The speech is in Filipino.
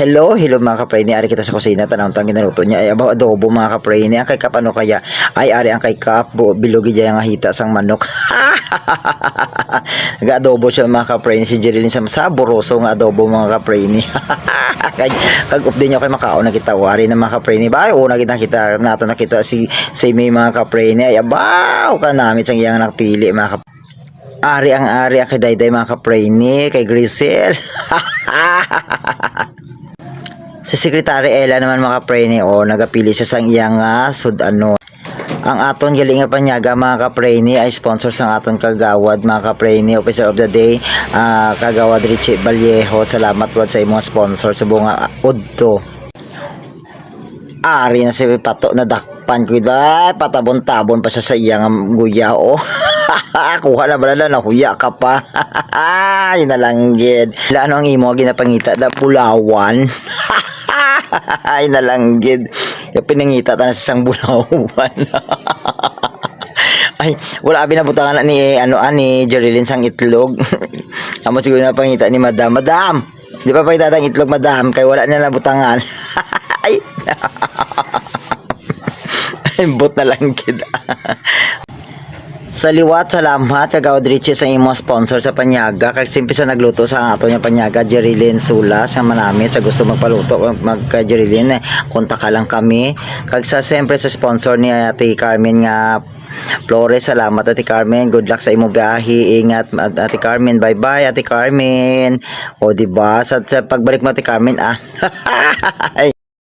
Hello, hello mga kapre, ari kita sa kusina, tanong tang ginaluto niya ay abaw adobo mga kapre, ang kay kap ano kaya ay ari ang kay kap bilogi jaya nga hita sang manok. Nag-adobo siya mga kapre si Jerilyn sa saboroso nga adobo mga kapre ni. Kag update niyo kay Macao na kita wari na mga kapre ni ba una kita nato nakita si may mga kapre ni ay abaw ka namin sang iyang nakpili mga kapre. Ari ang kay Dayday mga kapre ni kay Grisel. Si Secretary Ella naman mga kapre ni nagapili siya sang iyang sud-ano. Ang aton galing nga panyaga mga kapre ni ay sponsor sang aton kagawad mga kapre ni Officer of the Day, kagawad Richie Vallejo. Salamat wad sa imong sponsor sa bunga udto. Ari na si Pato na dakpan ko ba patabon-tabon pa siya sa iyang guya kuha na ba na nahuya ka pa. Ay nalanggid ano ang imo ginapangita da pulawan. Ay nalanggid yung pinangita ta na sa isang bulawan. Ay wala abi nabutangan ni ni Jerilyn sang itlog. Amo siguro na pangita ni madam di pa pangita ang itlog madam kay wala na nabutangan. Ay bot na lang kid. Sa liwat, salamat kagawad Richie sa imong sponsor sa panyaga kag simple sa nagluto sa ato nya panyaga Jerilyn Sula sa manami sa gusto magpaluto magka Jerilyn kontak ka lang kami kag sa siyempre sa sponsor ni Ate Carmen nga Flores. Salamat Ate Carmen, good luck sa imong biyahe, ingat Ate Carmen, bye bye Ate Carmen. O di ba sa pagbalik mo Ate Carmen